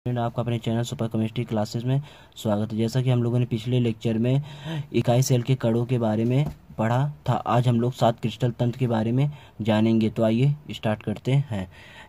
आपका अपने channel super chemistry classes में स्वागत है। जैसा कि हम लोगों ने पिछले लेक्चर में इकाई सेल के कणों के बारे में पढ़ा था, आज हम लोग 7 क्रिस्टल तंत्र के बारे में जानेंगे। तो आइए स्टार्ट करते हैं।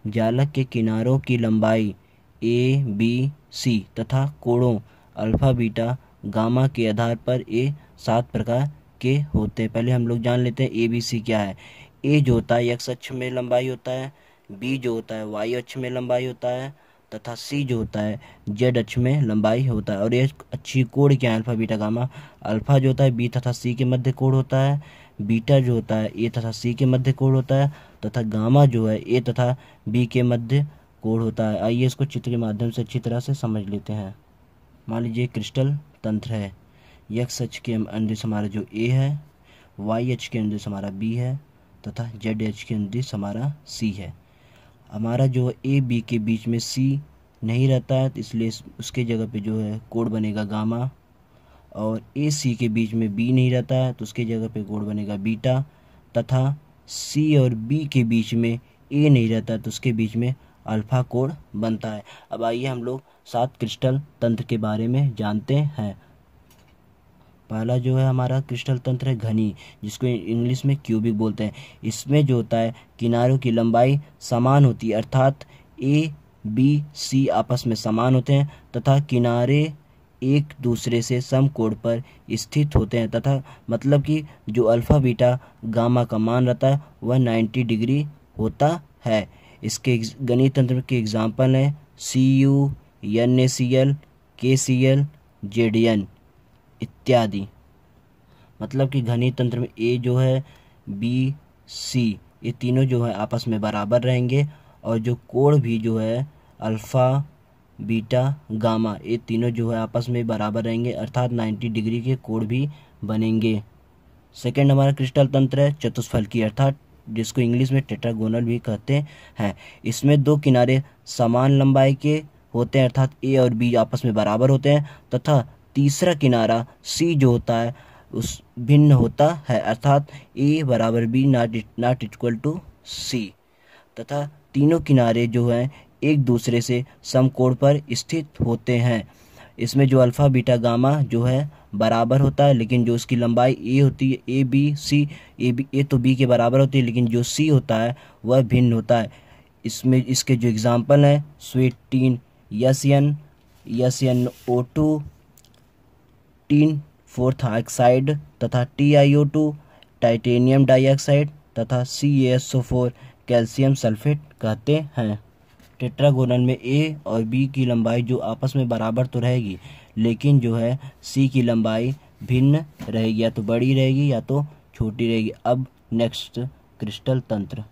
जालक के किनारों की लंबाई ए, बी, सी तथा कोणों अल्फा, बीटा, गामा के आधार पर ये 7 प्रकार के होते हैं। पहले हम लोग जान लेते हैं ए बी सी क्या है। ए जो होता है एक्स अक्ष में लंबाई होता है, बी जो होता है वाई अक्ष में लंबाई होता है तथा सी जो होता है जेड अक्ष में लंबाई होता है। और ये अच्छी कोण क्या है, अल्फा बीटा गामा। अल्फा जो होता है बी तथा सी के मध्य कोण होता है, बीटा जो होता है ए तथा सी के मध्य कोण होता है तथा गामा जो है ए तथा बी के मध्य कोण होता है। आइए इसको चित्र के माध्यम से अच्छी तरह से समझ लेते हैं। मान लीजिए क्रिस्टल तंत्र है। एक्स अक्ष के अनुदिश हमारा जो ए है, वाई अक्ष के अनुदिश हमारा बी है तथा जेड अक्ष के अनुदिश हमारा सी है। हमारा जो ए बी के बीच में सी नहीं रहता है, तो इसलिए उसके जगह पे जो है कोण बनेगा गामा। और ए सी के बीच में बी नहीं रहता है, तो उसके जगह पे कोण बनेगा बीटा। तथा सी और बी के बीच में ए नहीं रहता है, तो उसके बीच में अल्फा कोण बनता है। अब आइए हम लोग 7 क्रिस्टल तंत्र के बारे में जानते हैं। पहला जो है हमारा क्रिस्टल तंत्र है घनी, जिसको इंग्लिश में क्यूबिक बोलते हैं। इसमें जो होता है किनारों की लंबाई समान होती है, अर्थात ए बी सी आपस में समान होते हैं तथा किनारे एक दूसरे से समकोण पर स्थित होते हैं तथा मतलब कि जो अल्फा बीटा गामा का मान रहता है वह 90 डिग्री होता है। इसके गणित तंत्र के एग्जाम्पल हैं CU, NaCl, KCl, ZN इत्यादि। मतलब कि घनी तंत्र में ए जो है बी सी ये तीनों जो है आपस में बराबर रहेंगे और जो कोण भी जो है अल्फा बीटा गामा ये तीनों जो है आपस में बराबर रहेंगे, अर्थात 90 डिग्री के कोण भी बनेंगे। सेकंड हमारा क्रिस्टल तंत्र है चतुष्फलकी, अर्थात जिसको इंग्लिश में टेट्रागोनल भी कहते हैं। इसमें 2 किनारे समान लंबाई के होते हैं, अर्थात ए और बी आपस में बराबर होते हैं तथा तीसरा किनारा सी जो होता है उस भिन्न होता है, अर्थात ए बराबर बी नॉट इक्वल टू सी। तथा तीनों किनारे जो हैं एक दूसरे से समकोण पर स्थित होते हैं। इसमें जो अल्फा बीटा गामा जो है बराबर होता है, लेकिन जो उसकी लंबाई ए होती है ए बी सी ए तो बी के बराबर होती है, लेकिन जो सी होता है वह भिन्न होता है। इसमें इसके जो एग्जाम्पल हैं sweet tin SnO2, tin fourth oxide तथा TiO2 टाइटेनियम डाइऑक्साइड तथा CaSO4 कैल्शियम सल्फेट कहते हैं। टेट्रागोनल में ए और बी की लंबाई जो आपस में बराबर तो रहेगी, लेकिन जो है सी की लंबाई भिन्न रहेगी, या तो बड़ी रहेगी या तो छोटी रहेगी। अब नेक्स्ट क्रिस्टल तंत्र,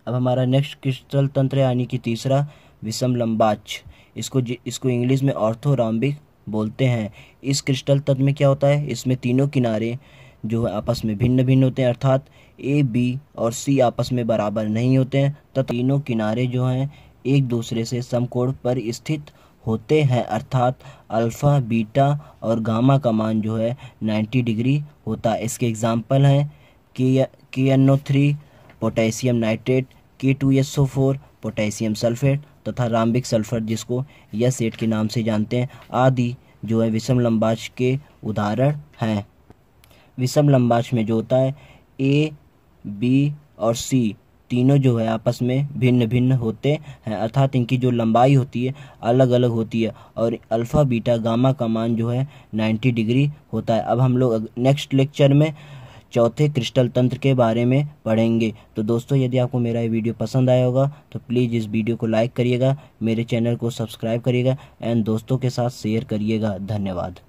अब हमारा नेक्स्ट क्रिस्टल तंत्र यानी कि तीसरा विषम लंबाक्ष। इसको इंग्लिश में ऑर्थोरॉम्बिक बोलते हैं। इस क्रिस्टल तंत्र में क्या होता है, इसमें तीनों किनारे जो है आपस में भिन्न भिन्न होते हैं, अर्थात ए बी और सी आपस में बराबर नहीं होते हैं, तो तीनों किनारे जो हैं एक दूसरे से समकोण पर स्थित होते हैं, अर्थात अल्फा बीटा और गामा का मान जो है 90 डिग्री होता है। इसके एग्जाम्पल हैं KNO3 potassium nitrate, K2SO4 potassium sulphate तथा राम्बिक सल्फर जिसको S8 के नाम से जानते हैं आदि जो है विषम लंबाक्ष के उदाहरण हैं। विषम लंबाक्ष में जो होता है ए बी और सी तीनों जो है आपस में भिन्न भिन्न होते हैं, अर्थात इनकी जो लंबाई होती है अलग अलग होती है और अल्फा बीटा गामा का मान जो है 90 डिग्री होता है। अब हम लोग नेक्स्ट लेक्चर में चौथे क्रिस्टल तंत्र के बारे में पढ़ेंगे। तो दोस्तों यदि आपको मेरा ये वीडियो पसंद आया होगा तो प्लीज़ इस वीडियो को लाइक करिएगा, मेरे चैनल को सब्सक्राइब करिएगा एंड दोस्तों के साथ शेयर करिएगा। धन्यवाद।